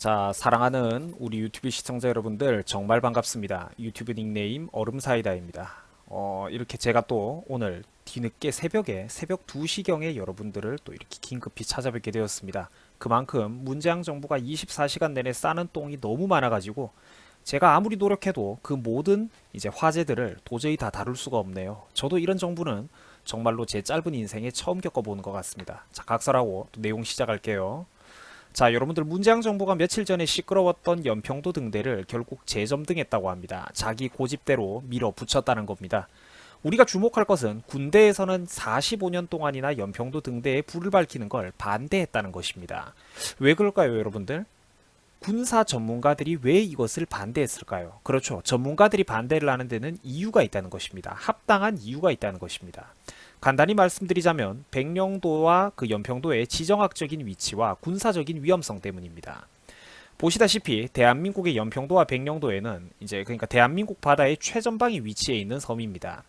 자, 사랑하는 우리 유튜브 시청자 여러분들 정말 반갑습니다. 유튜브 닉네임 얼음사이다입니다. 이렇게 제가 또 오늘 뒤늦게 새벽 2시경에 여러분들을 또 이렇게 긴급히 찾아뵙게 되었습니다. 그만큼 문재양 정부가 24시간 내내 싸는 똥이 너무 많아가지고 제가 아무리 노력해도 그 모든 이제 화제들을 도저히 다 다룰 수가 없네요. 저도 이런 정부는 정말로 제 짧은 인생에 처음 겪어보는 것 같습니다. 자, 각설하고 또 내용 시작할게요. 자, 여러분들 문재양 정부가 며칠 전에 시끄러웠던 연평도 등대를 결국 재점등했다고 합니다. 자기 고집대로 밀어붙였다는 겁니다. 우리가 주목할 것은 군대에서는 45년 동안이나 연평도 등대에 불을 밝히는 걸 반대했다는 것입니다. 왜 그럴까요, 여러분들? 군사 전문가들이 왜 이것을 반대했을까요? 그렇죠. 전문가들이 반대를 하는 데는 이유가 있다는 것입니다. 합당한 이유가 있다는 것입니다. 간단히 말씀드리자면 백령도와 그 연평도의 지정학적인 위치와 군사적인 위험성 때문입니다. 보시다시피 대한민국의 연평도와 백령도에는 이제 그러니까 대한민국 바다의 최전방에 위치해 있는 섬입니다.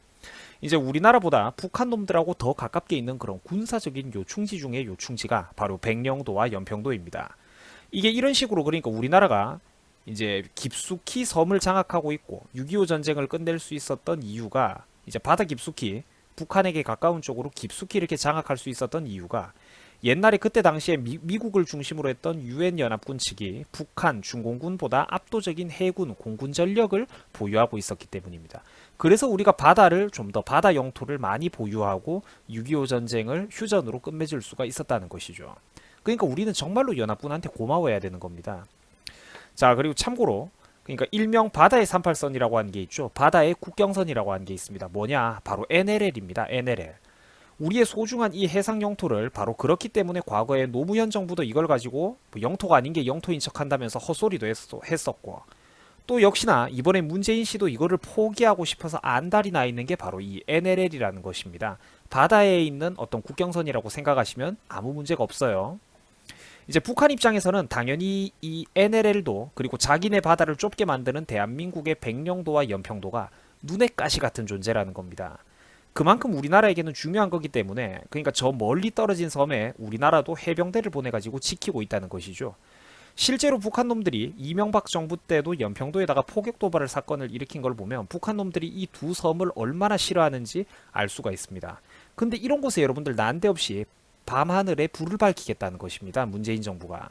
이제 우리나라보다 북한 놈들하고 더 가깝게 있는 그런 군사적인 요충지 중의 요충지가 바로 백령도와 연평도입니다. 이게 이런 식으로 그러니까 우리나라가 이제 깊숙이 섬을 장악하고 있고 6.25 전쟁을 끝낼 수 있었던 이유가 이제 바다 깊숙이 북한에게 가까운 쪽으로 깊숙이 이렇게 장악할 수 있었던 이유가 옛날에 그때 당시에 미국을 중심으로 했던 유엔 연합군 측이 북한 중공군보다 압도적인 해군 공군 전력을 보유하고 있었기 때문입니다. 그래서 우리가 바다를 좀 더 바다 영토를 많이 보유하고 6.25 전쟁을 휴전으로 끝맺을 수가 있었다는 것이죠. 그러니까 우리는 정말로 연합군한테 고마워해야 되는 겁니다. 자, 그리고 참고로 그러니까 일명 바다의 38선이라고 하는 게 있죠. 바다의 국경선이라고 하는 게 있습니다. 뭐냐? 바로 NLL입니다. NLL. 우리의 소중한 이 해상 영토를 바로 그렇기 때문에 과거에 노무현 정부도 이걸 가지고 뭐 영토가 아닌 게 영토인 척한다면서 헛소리도 했었고 또 역시나 이번에 문재인 씨도 이거를 포기하고 싶어서 안달이 나 있는 게 바로 이 NLL이라는 것입니다. 바다에 있는 어떤 국경선이라고 생각하시면 아무 문제가 없어요. 이제 북한 입장에서는 당연히 이 NLL도 그리고 자기네 바다를 좁게 만드는 대한민국의 백령도와 연평도가 눈의 가시 같은 존재라는 겁니다. 그만큼 우리나라에게는 중요한 거기 때문에 그러니까 저 멀리 떨어진 섬에 우리나라도 해병대를 보내가지고 지키고 있다는 것이죠. 실제로 북한 놈들이 이명박 정부 때도 연평도에다가 포격 도발을 사건을 일으킨 걸 보면 북한 놈들이 이 두 섬을 얼마나 싫어하는지 알 수가 있습니다. 근데 이런 곳에 여러분들 난데없이 밤하늘에 불을 밝히겠다는 것입니다. 문재인 정부가.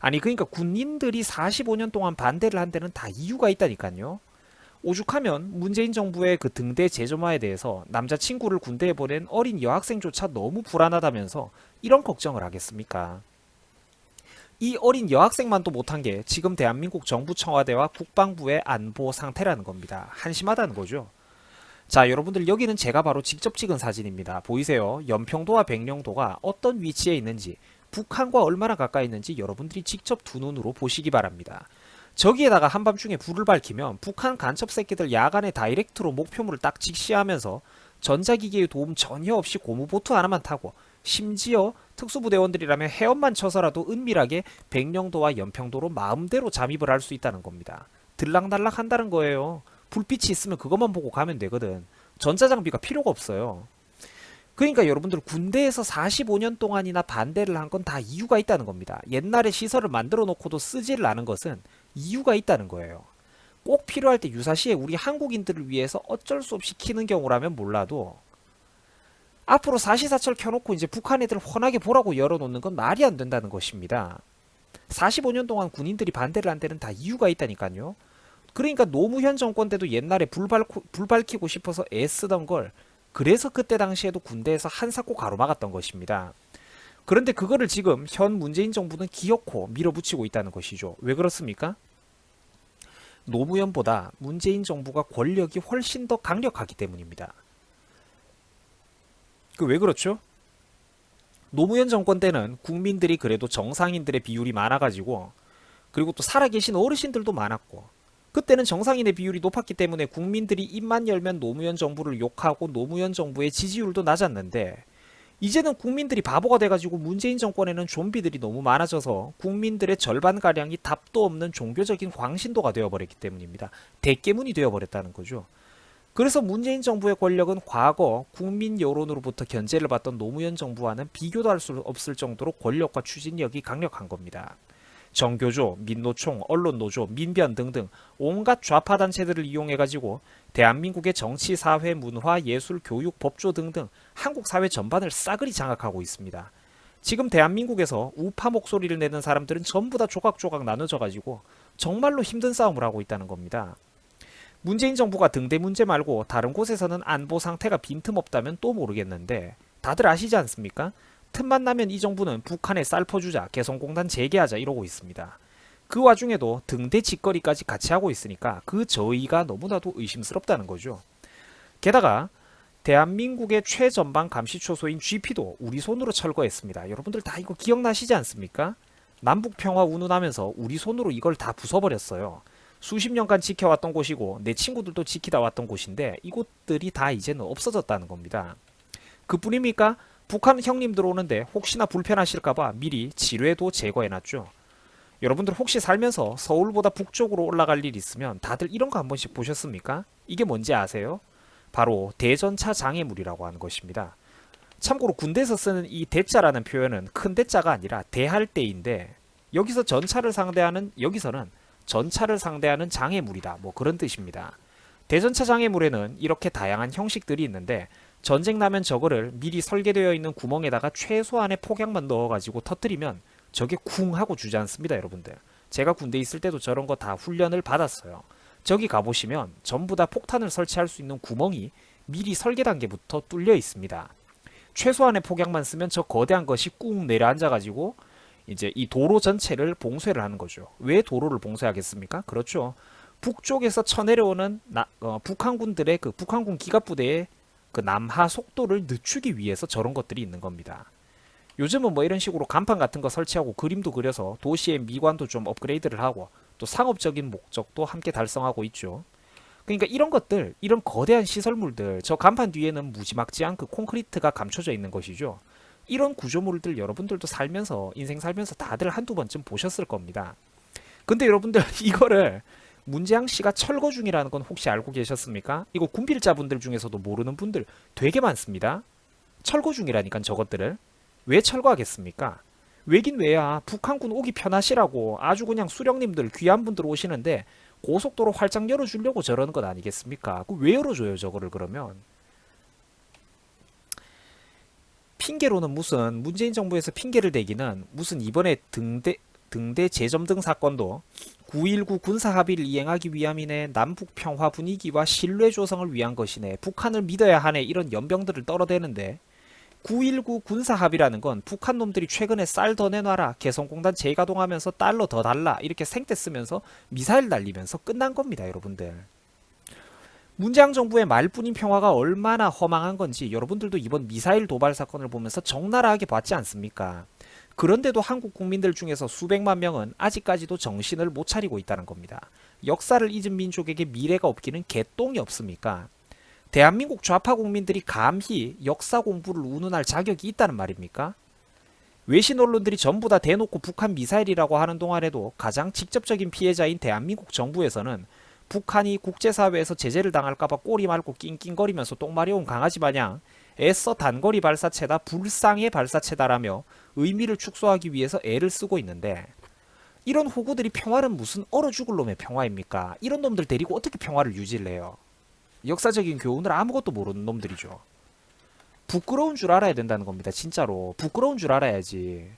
아니 그러니까 군인들이 45년 동안 반대를 한 데는 다 이유가 있다니까요. 오죽하면 문재인 정부의 그 등대 재점화에 대해서 남자친구를 군대에 보낸 어린 여학생조차 너무 불안하다면서 이런 걱정을 하겠습니까? 이 어린 여학생만도 못한 게 지금 대한민국 정부 청와대와 국방부의 안보 상태라는 겁니다. 한심하다는 거죠. 자, 여러분들 여기는 제가 바로 직접 찍은 사진입니다. 보이세요? 연평도와 백령도가 어떤 위치에 있는지 북한과 얼마나 가까이 있는지 여러분들이 직접 두 눈으로 보시기 바랍니다. 저기에다가 한밤중에 불을 밝히면 북한 간첩 새끼들 야간에 다이렉트로 목표물을 딱 직시하면서 전자기기의 도움 전혀 없이 고무보트 하나만 타고 심지어 특수부대원들이라면 헤엄만 쳐서라도 은밀하게 백령도와 연평도로 마음대로 잠입을 할 수 있다는 겁니다. 들락날락 한다는 거예요. 불빛이 있으면 그것만 보고 가면 되거든. 전자장비가 필요가 없어요. 그러니까 여러분들 군대에서 45년 동안이나 반대를 한 건 다 이유가 있다는 겁니다. 옛날에 시설을 만들어 놓고도 쓰지를 않은 것은 이유가 있다는 거예요. 꼭 필요할 때 유사시에 우리 한국인들을 위해서 어쩔 수 없이 키는 경우라면 몰라도 앞으로 사시사철 켜놓고 이제 북한 애들 훤하게 보라고 열어놓는 건 말이 안 된다는 것입니다. 45년 동안 군인들이 반대를 한 데는 다 이유가 있다니까요. 그러니까 노무현 정권 때도 옛날에 불 밝히고 싶어서 애쓰던 걸 그래서 그때 당시에도 군대에서 한사코 가로막았던 것입니다. 그런데 그거를 지금 현 문재인 정부는 기어코 밀어붙이고 있다는 것이죠. 왜 그렇습니까? 노무현보다 문재인 정부가 권력이 훨씬 더 강력하기 때문입니다. 그 왜 그렇죠? 노무현 정권 때는 국민들이 그래도 정상인들의 비율이 많아가지고 그리고 또 살아계신 어르신들도 많았고 그때는 정상인의 비율이 높았기 때문에 국민들이 입만 열면 노무현 정부를 욕하고 노무현 정부의 지지율도 낮았는데 이제는 국민들이 바보가 돼가지고 문재인 정권에는 좀비들이 너무 많아져서 국민들의 절반가량이 답도 없는 종교적인 광신도가 되어버렸기 때문입니다. 대깨문이 되어버렸다는 거죠. 그래서 문재인 정부의 권력은 과거 국민 여론으로부터 견제를 받던 노무현 정부와는 비교도 할 수 없을 정도로 권력과 추진력이 강력한 겁니다. 정교조, 민노총, 언론노조, 민변 등등 온갖 좌파 단체들을 이용해가지고 대한민국의 정치, 사회, 문화, 예술, 교육, 법조 등등 한국 사회 전반을 싸그리 장악하고 있습니다. 지금 대한민국에서 우파 목소리를 내는 사람들은 전부 다 조각조각 나눠져가지고 정말로 힘든 싸움을 하고 있다는 겁니다. 문재인 정부가 등대 문제 말고 다른 곳에서는 안보 상태가 빈틈없다면 또 모르겠는데 다들 아시지 않습니까? 틈만 나면 이 정부는 북한에 쌀 퍼주자, 개성공단 재개하자 이러고 있습니다. 그 와중에도 등대 짓거리까지 같이 하고 있으니까 그 저의가 너무나도 의심스럽다는 거죠. 게다가 대한민국의 최전방 감시초소인 GP도 우리 손으로 철거했습니다. 여러분들 다 이거 기억나시지 않습니까? 남북평화 운운하면서 우리 손으로 이걸 다 부숴버렸어요. 수십 년간 지켜왔던 곳이고 내 친구들도 지키다 왔던 곳인데 이곳들이 다 이제는 없어졌다는 겁니다. 그뿐입니까? 북한 형님들 오는데 혹시나 불편하실까봐 미리 지뢰도 제거해놨죠. 여러분들 혹시 살면서 서울보다 북쪽으로 올라갈 일 있으면 다들 이런 거 한 번씩 보셨습니까? 이게 뭔지 아세요? 바로 대전차 장애물이라고 하는 것입니다. 참고로 군대에서 쓰는 이 대자라는 표현은 큰 대자가 아니라 대할 때인데 여기서는 전차를 상대하는 장애물이다. 뭐 그런 뜻입니다. 대전차 장애물에는 이렇게 다양한 형식들이 있는데 전쟁 나면 저거를 미리 설계되어 있는 구멍에다가 최소한의 폭약만 넣어가지고 터뜨리면 저게 쿵 하고 주지 않습니다, 여러분들. 제가 군대 있을 때도 저런 거 다 훈련을 받았어요. 저기 가보시면 전부 다 폭탄을 설치할 수 있는 구멍이 미리 설계 단계부터 뚫려 있습니다. 최소한의 폭약만 쓰면 저 거대한 것이 꾹 내려앉아가지고 이제 이 도로 전체를 봉쇄를 하는 거죠. 왜 도로를 봉쇄하겠습니까? 그렇죠. 북쪽에서 쳐내려오는 북한군들의 그 북한군 기갑부대의 그 남하 속도를 늦추기 위해서 저런 것들이 있는 겁니다. 요즘은 뭐 이런 식으로 간판 같은 거 설치하고 그림도 그려서 도시의 미관도 좀 업그레이드를 하고 또 상업적인 목적도 함께 달성하고 있죠. 그러니까 이런 것들, 이런 거대한 시설물들, 저 간판 뒤에는 무지막지한 그 콘크리트가 감춰져 있는 것이죠. 이런 구조물들 여러분들도 살면서 인생 살면서 다들 한두 번쯤 보셨을 겁니다. 근데 여러분들 이거를 문재양 씨가 철거 중이라는 건 혹시 알고 계셨습니까? 이거 군필자분들 중에서도 모르는 분들 되게 많습니다. 철거 중이라니까 저것들을. 왜 철거하겠습니까? 왜긴 왜야. 북한군 오기 편하시라고 아주 그냥 수령님들 귀한 분들 오시는데 고속도로 활짝 열어주려고 저러는 것 아니겠습니까? 왜 열어줘요 저거를 그러면? 핑계로는 무슨 문재인 정부에서 핑계를 대기는 무슨 이번에 등대 재점등 사건도 9.19 군사합의를 이행하기 위함이네, 남북 평화 분위기와 신뢰 조성을 위한 것이네, 북한을 믿어야 하네, 이런 연병들을 떨어대는데 9.19 군사합의라는 건 북한 놈들이 최근에 쌀 더 내놔라, 개성공단 재가동하면서 달러 더 달라 이렇게 생떼 쓰면서 미사일 날리면서 끝난 겁니다. 여러분들. 문재인 정부의 말뿐인 평화가 얼마나 허망한 건지 여러분들도 이번 미사일 도발 사건을 보면서 적나라하게 봤지 않습니까? 그런데도 한국 국민들 중에서 수백만 명은 아직까지도 정신을 못 차리고 있다는 겁니다. 역사를 잊은 민족에게 미래가 없기는 개똥이 없습니까? 대한민국 좌파 국민들이 감히 역사 공부를 운운할 자격이 있다는 말입니까? 외신 언론들이 전부 다 대놓고 북한 미사일이라고 하는 동안에도 가장 직접적인 피해자인 대한민국 정부에서는 북한이 국제사회에서 제재를 당할까봐 꼬리 말고 낑낑거리면서 똥 마려운 강아지 마냥 애써 단거리 발사체다, 불쌍의 발사체다라며 의미를 축소하기 위해서 애를 쓰고 있는데 이런 호구들이 평화는 무슨 얼어 죽을 놈의 평화입니까? 이런 놈들 데리고 어떻게 평화를 유지를 해요? 역사적인 교훈을 아무것도 모르는 놈들이죠. 부끄러운 줄 알아야 된다는 겁니다. 진짜로. 부끄러운 줄 알아야지.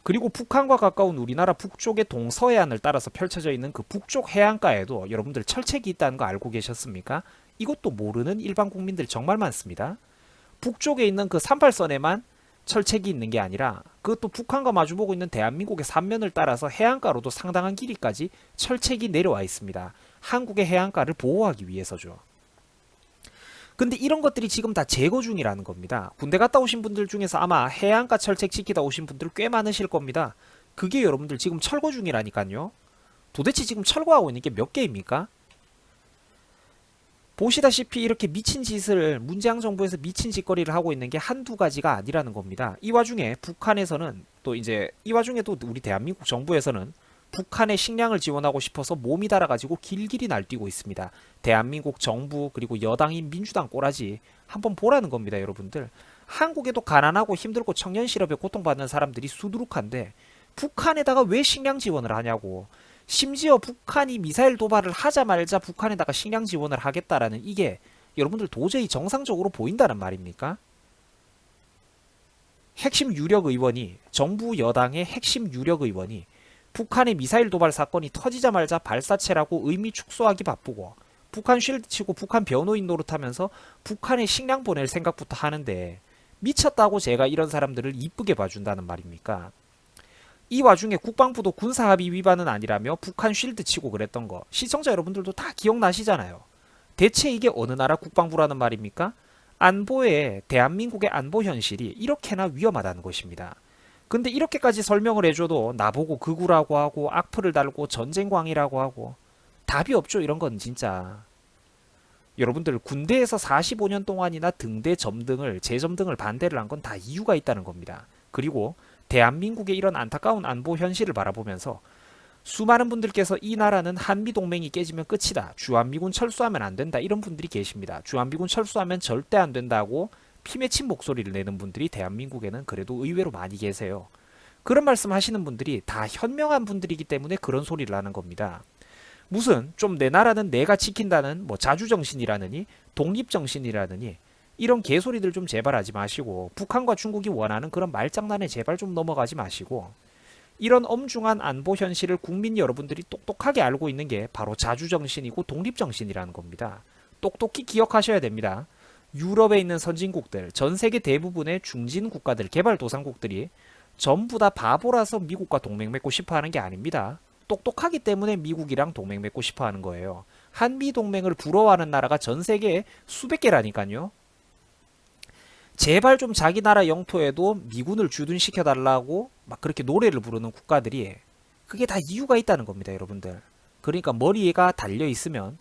그리고 북한과 가까운 우리나라 북쪽의 동서해안을 따라서 펼쳐져 있는 그 북쪽 해안가에도 여러분들 철책이 있다는 거 알고 계셨습니까? 이것도 모르는 일반 국민들 정말 많습니다. 북쪽에 있는 그 38선에만 철책이 있는 게 아니라 그것도 북한과 마주보고 있는 대한민국의 삼면을 따라서 해안가로도 상당한 길이까지 철책이 내려와 있습니다. 한국의 해안가를 보호하기 위해서죠. 근데 이런 것들이 지금 다 제거 중이라는 겁니다. 군대 갔다 오신 분들 중에서 아마 해안가 철책 지키다 오신 분들 꽤 많으실 겁니다. 그게 여러분들 지금 철거 중이라니까요. 도대체 지금 철거하고 있는 게 몇 개입니까? 보시다시피 이렇게 미친 짓을 문재인 정부에서 미친 짓거리를 하고 있는 게 한두 가지가 아니라는 겁니다. 이 와중에 북한에서는 또 이제 이 와중에도 우리 대한민국 정부에서는 북한의 식량을 지원하고 싶어서 몸이 달아가지고 길길이 날뛰고 있습니다. 대한민국 정부 그리고 여당인 민주당 꼬라지 한번 보라는 겁니다. 여러분들. 한국에도 가난하고 힘들고 청년 실업에 고통받는 사람들이 수두룩한데 북한에다가 왜 식량 지원을 하냐고. 심지어 북한이 미사일 도발을 하자마자 북한에다가 식량 지원을 하겠다라는 이게 여러분들 도저히 정상적으로 보인다는 말입니까? 핵심 유력 의원이 정부 여당의 핵심 유력 의원이 북한의 미사일 도발 사건이 터지자마자 발사체라고 의미 축소하기 바쁘고 북한 쉴드 치고 북한 변호인 노릇하면서 북한에 식량 보낼 생각부터 하는데 미쳤다고 제가 이런 사람들을 이쁘게 봐준다는 말입니까? 이 와중에 국방부도 군사합의 위반은 아니라며 북한 쉴드 치고 그랬던 거 시청자 여러분들도 다 기억나시잖아요. 대체 이게 어느 나라 국방부라는 말입니까? 안보에 대한민국의 안보 현실이 이렇게나 위험하다는 것입니다. 근데 이렇게까지 설명을 해줘도 나보고 극우라고 하고 악플을 달고 전쟁광이라고 하고 답이 없죠. 이런 건 진짜. 여러분들 군대에서 45년 동안이나 등대 점등을 재점등을 반대를 한 건 다 이유가 있다는 겁니다. 그리고 대한민국의 이런 안타까운 안보 현실을 바라보면서 수많은 분들께서 이 나라는 한미동맹이 깨지면 끝이다. 주한미군 철수하면 안 된다. 이런 분들이 계십니다. 주한미군 철수하면 절대 안 된다고 피맺힌 목소리를 내는 분들이 대한민국에는 그래도 의외로 많이 계세요. 그런 말씀 하시는 분들이 다 현명한 분들이기 때문에 그런 소리를 하는 겁니다. 무슨 좀 내 나라는 내가 지킨다는 뭐 자주정신이라느니 독립정신이라느니 이런 개소리들 좀 제발 하지 마시고 북한과 중국이 원하는 그런 말장난에 제발 좀 넘어가지 마시고 이런 엄중한 안보 현실을 국민 여러분들이 똑똑하게 알고 있는 게 바로 자주정신이고 독립정신이라는 겁니다. 똑똑히 기억하셔야 됩니다. 유럽에 있는 선진국들, 전 세계 대부분의 중진 국가들, 개발도상국들이 전부 다 바보라서 미국과 동맹 맺고 싶어 하는 게 아닙니다. 똑똑하기 때문에 미국이랑 동맹 맺고 싶어 하는 거예요. 한미 동맹을 부러워하는 나라가 전 세계에 수백 개라니까요. 제발 좀 자기 나라 영토에도 미군을 주둔시켜 달라고 막 그렇게 노래를 부르는 국가들이 그게 다 이유가 있다는 겁니다, 여러분들. 그러니까 머리가 달려 있으면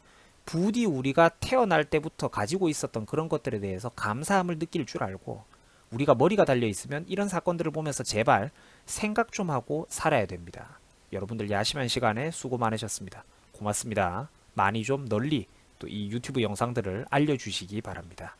부디 우리가 태어날 때부터 가지고 있었던 그런 것들에 대해서 감사함을 느낄 줄 알고 우리가 머리가 달려 있으면 이런 사건들을 보면서 제발 생각 좀 하고 살아야 됩니다. 여러분들 야심한 시간에 수고 많으셨습니다. 고맙습니다. 많이 좀 널리 또 이 유튜브 영상들을 알려주시기 바랍니다.